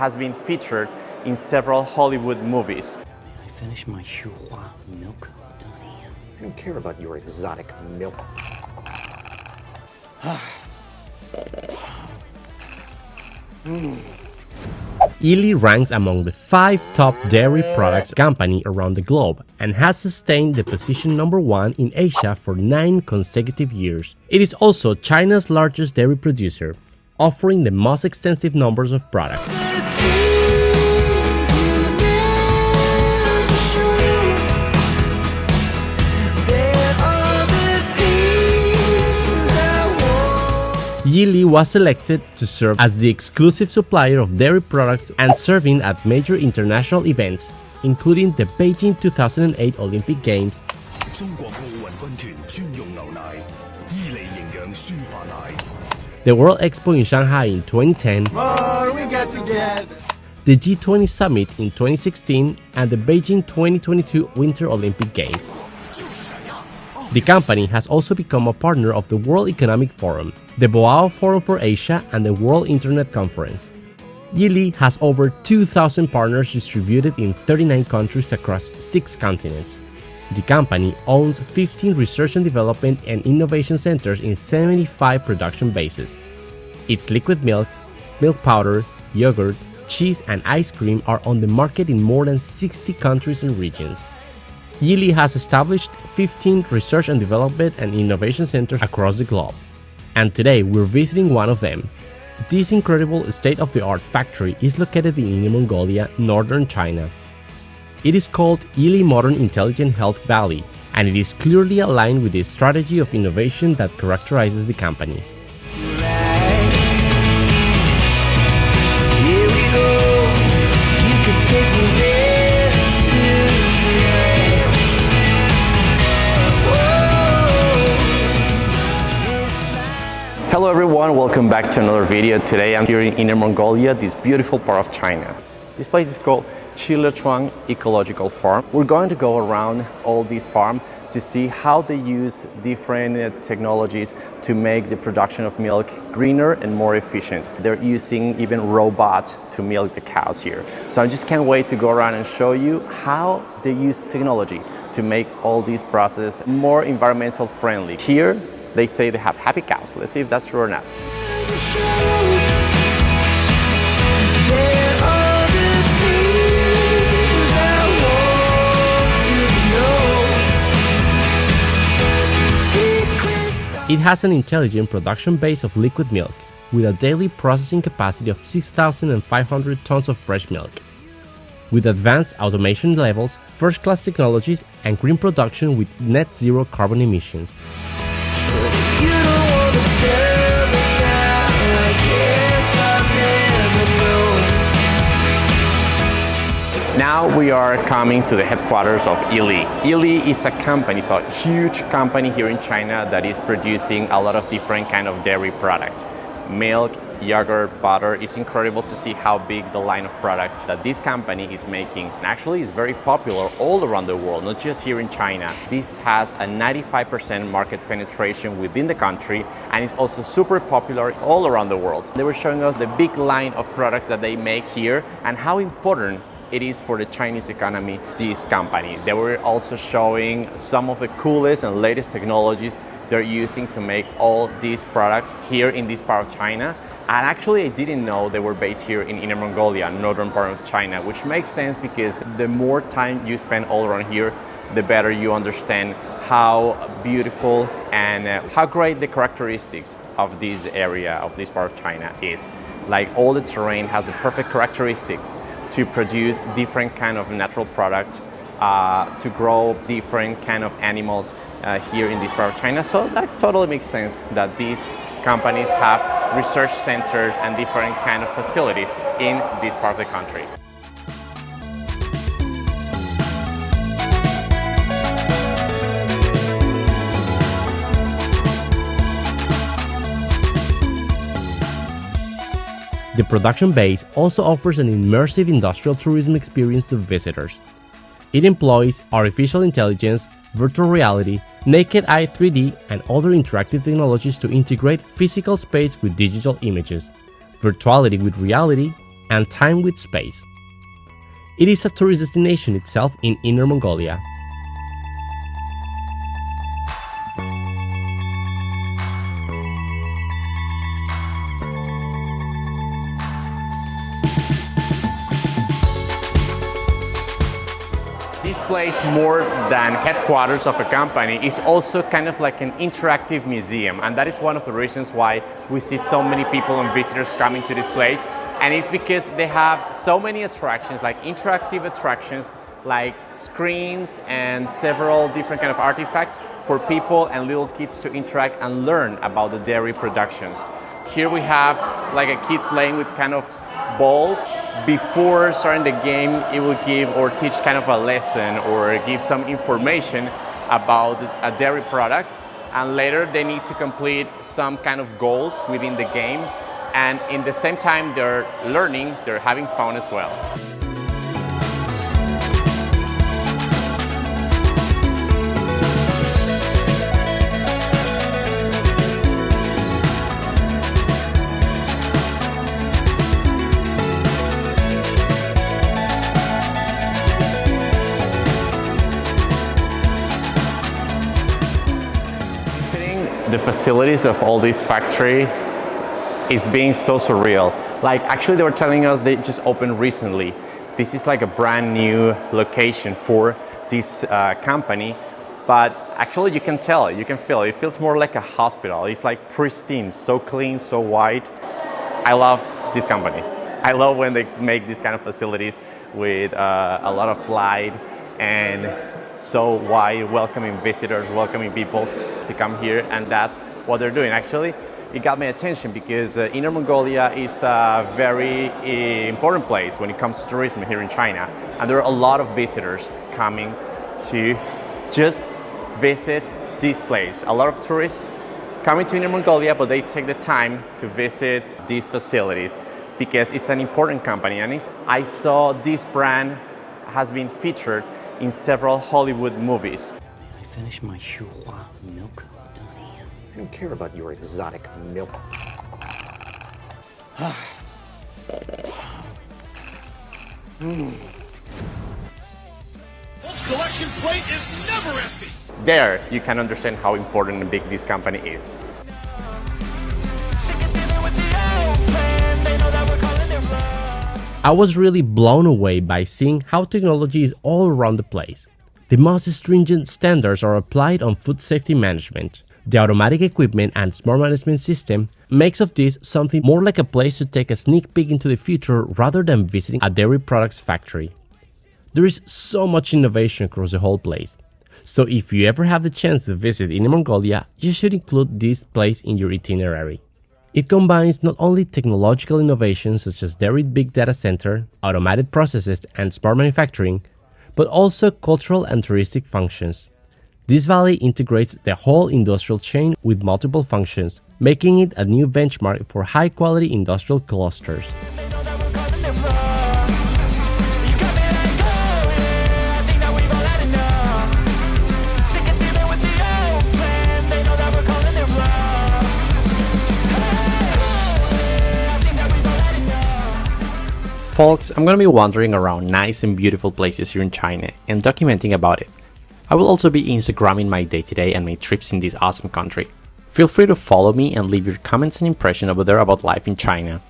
has been featured in several Hollywood movies. I finish my Shuhua milk, Donnie. I don't care about your exotic milk. Yili ranks among the 5 top dairy products company around the globe and has sustained the position #1 in Asia for 9 consecutive years. It is also China's largest dairy producer, offering the most extensive numbers of products. Yili was selected to serve as the exclusive supplier of dairy products and serving at major international events, including the Beijing 2008 Olympic Games, the World Expo in Shanghai in 2010, the G20 Summit in 2016, and the Beijing 2022 Winter Olympic Games. The company has also become a partner of the World Economic Forum, the Boao Forum for Asia, and the World Internet Conference. Yili has over 2,000 partners distributed in 39 countries across 6 continents. The company owns 15 research and development and innovation centers in 75 production bases. Its liquid milk, milk powder, yogurt, cheese, and ice cream are on the market in more than 60 countries and regions. Yili has established 15 research and development and innovation centers across the globe, and today we're visiting one of them. This incredible state-of-the-art factory is located in Inner Mongolia, northern China. It is called Yili Modern Intelligent Health Valley, and it is clearly aligned with the strategy of innovation that characterizes the company. Hello everyone, welcome back to another video. Today I'm here in Inner Mongolia, this beautiful part of China. This place is called Chilechuang Ecological Farm. We're going to go around all this farm to see how they use different technologies to make the production of milk greener and more efficient. They're using even robots to milk the cows here. So I just can't wait to go around and show you how they use technology to make all this process more environmental friendly. Here, they say they have happy cows. Let's see if that's true or not. It has an intelligent production base of liquid milk, with a daily processing capacity of 6,500 tons of fresh milk. With advanced automation levels, first-class technologies, and green production with net zero carbon emissions. Now we are coming to the headquarters of Yili. Yili is a company, it's a huge company here in China that is producing a lot of different kind of dairy products. Milk, yogurt, butter. It's incredible to see how big the line of products that this company is making. And actually, it's very popular all around the world, not just here in China. This has a 95% market penetration within the country, and it's also super popular all around the world. They were showing us the big line of products that they make here and how important it is for the Chinese economy, this company. They were also showing some of the coolest and latest technologies they're using to make all these products here in this part of China. And actually, I didn't know they were based here in Inner Mongolia, northern part of China, which makes sense because the more time you spend all around here, the better you understand how beautiful and how great the characteristics of this area, of this part of China is. Like all the terrain has the perfect characteristics to produce different kind of natural products, to grow different kind of animals here in this part of China. So that totally makes sense that these companies have research centers and different kind of facilities in this part of the country. The production base also offers an immersive industrial tourism experience to visitors. It employs artificial intelligence, virtual reality, naked eye 3D, and other interactive technologies to integrate physical space with digital images, virtuality with reality, and time with space. It is a tourist destination itself in Inner Mongolia. This place, more than headquarters of a company, is also kind of like an interactive museum, and that is one of the reasons why we see so many people and visitors coming to this place. And it's because they have so many attractions, like interactive attractions, like screens and several different kind of artifacts for people and little kids to interact and learn about the dairy productions. Here we have like a kid playing with kind of balls. Before starting the game, it will give or teach kind of a lesson or give some information about a dairy product, and later they need to complete some kind of goals within the game, and in the same time they're learning, they're having fun as well. The facilities of all this factory is being so surreal. Like, actually they were telling us they just opened recently. This is like a brand new location for this company, but actually you can tell, you can feel it feels more like a hospital. It's like pristine, so clean, so white. I love this company. I love when they make these kind of facilities with a lot of light and so wide, welcoming visitors, welcoming people to come here, and that's what they're doing. Actually, it got my attention because Inner Mongolia is a very important place when it comes to tourism here in China, and there are a lot of visitors coming to just visit this place. A lot of tourists coming to Inner Mongolia, but they take the time to visit these facilities because it's an important company, and I saw this brand has been featured in several Hollywood movies. I finished my Shuhua milk, Donnie. I don't care about your exotic milk. Collection plate is never empty. There, you can understand how important and big this company is. I was really blown away by seeing how technology is all around the place. The most stringent standards are applied on food safety management. The automatic equipment and smart management system makes of this something more like a place to take a sneak peek into the future rather than visiting a dairy products factory. There is so much innovation across the whole place. So if you ever have the chance to visit Inner Mongolia, you should include this place in your itinerary. It combines not only technological innovations such as dairy big data center, automated processes, and smart manufacturing, but also cultural and touristic functions. This valley integrates the whole industrial chain with multiple functions, making it a new benchmark for high-quality industrial clusters. Folks, I'm gonna be wandering around nice and beautiful places here in China and documenting about it. I will also be Instagramming my day-to-day and my trips in this awesome country. Feel free to follow me and leave your comments and impression over there about life in China.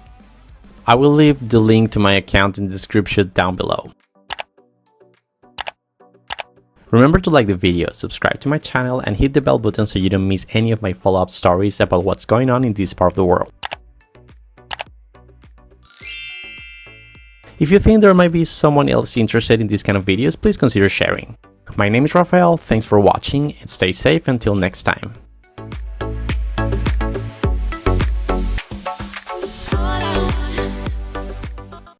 I will leave the link to my account in the description down below. Remember to like the video, subscribe to my channel, and hit the bell button so you don't miss any of my follow-up stories about what's going on in this part of the world. If you think there might be someone else interested in these kind of videos, please consider sharing. My name is Rafael, thanks for watching, and stay safe until next time.